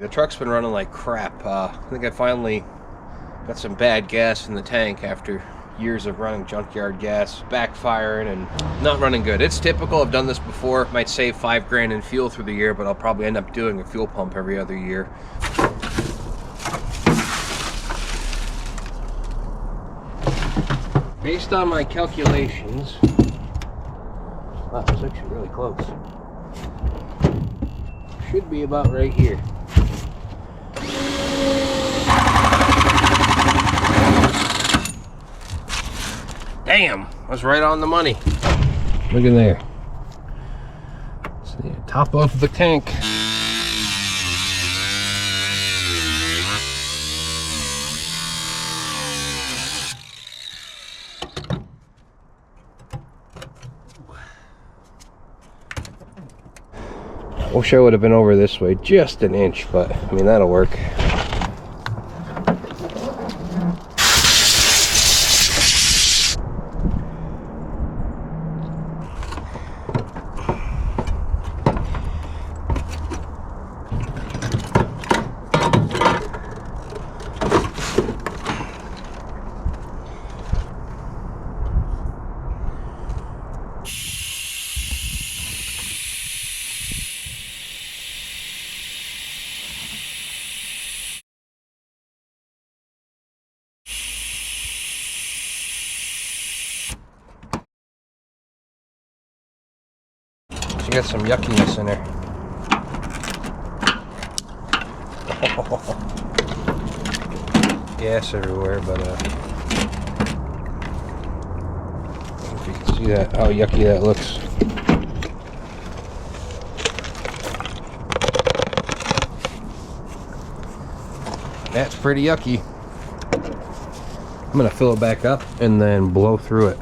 The truck's been running like crap. I think I finally got some bad gas in the tank after years of running junkyard gas, backfiring and not running good. It's typical. I've done this before. Might save $5 in fuel through the year, but I'll probably end up doing a fuel pump every other year. Based on my calculations, wow, it's actually really close. Should be about right here. Damn, I was right on the money. Look in there. It's the top of the tank. Wish I would have been over this way just an inch, but I mean, that'll work. You got some yuckiness in there. Gas everywhere, but if you can see that, how yucky that looks. That's pretty yucky. I'm gonna fill it back up and then blow through it.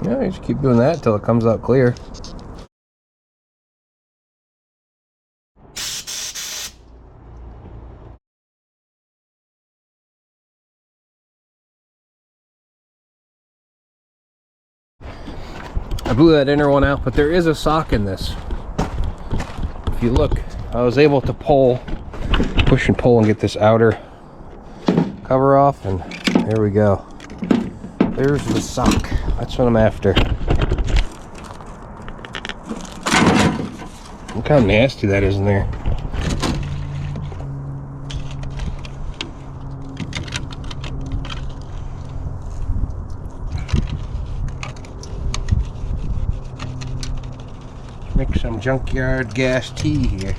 Yeah, you just keep doing that until it comes out clear. I blew that inner one out, but there is a sock in this. If you look, I was able to push and pull and get this outer cover off, and there we go. There's the sock. That's what I'm after. Look how nasty that is in there. Make some junkyard gas tea here.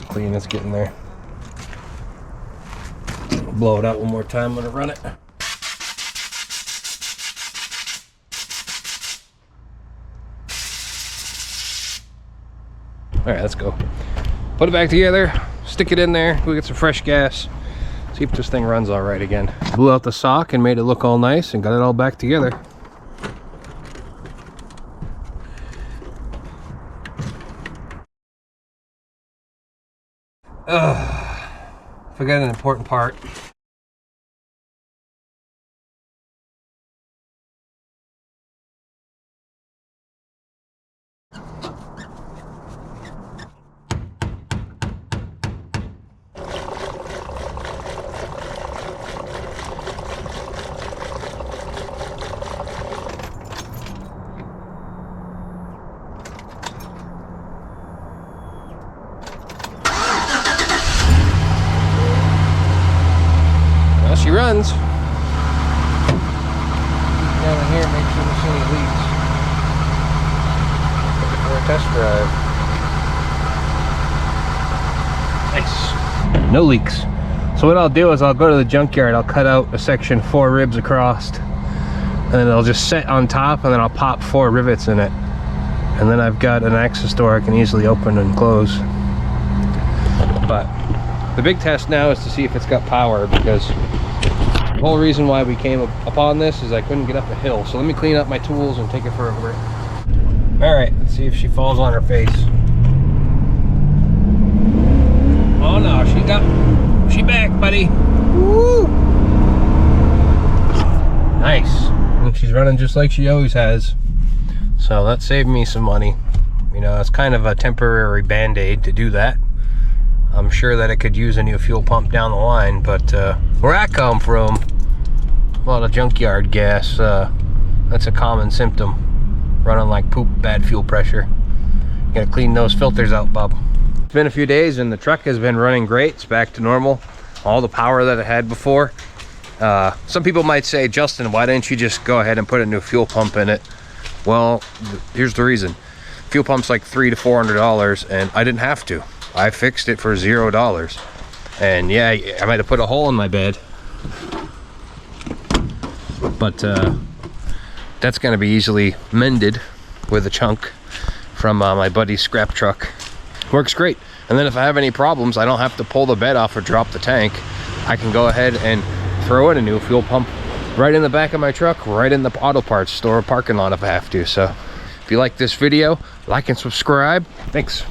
Clean, it's getting there. Blow it out one more time. I'm gonna run it. All right, let's go. Put it back together, stick it in there, go get some fresh gas, see if this thing runs all right again. Blew out the sock and made it look all nice and got it all back together. Forgot an important part. She runs. Down in here, make sure there's any leaks. Looking for a test drive. Nice. No leaks. So what I'll do is I'll go to the junkyard, I'll cut out a section 4 ribs across, and then it'll just sit on top, and then I'll pop 4 rivets in it, and then I've got an access door I can easily open and close. But the big test now is to see if it's got power, because the whole reason why we came upon this is I couldn't get up a hill. So let me clean up my tools and take it for a rip. All right, let's see if she falls on her face. Oh no, she back, buddy. Woo! Nice. And she's running just like she always has. So that saved me some money. You know, it's kind of a temporary band-aid to do that. I'm sure that it could use a new fuel pump down the line, but where I come from, a lot of junkyard gas, that's a common symptom. Running like poop, bad fuel pressure. You gotta clean those filters out, Bob. It's been a few days and the truck has been running great. It's back to normal. All the power that it had before. Some people might say, Justin, why didn't you just go ahead and put a new fuel pump in it? Well, here's the reason. Fuel pump's like $300 to $400, and I didn't have to. I fixed it for $0. And yeah, I might have put a hole in my bed, but that's going to be easily mended with a chunk from my buddy's scrap truck. Works great. And then if I have any problems, I don't have to pull the bed off or drop the tank. I can go ahead and throw in a new fuel pump right in the back of my truck, right in the auto parts store parking lot if I have to. So if you like this video, like and subscribe. Thanks.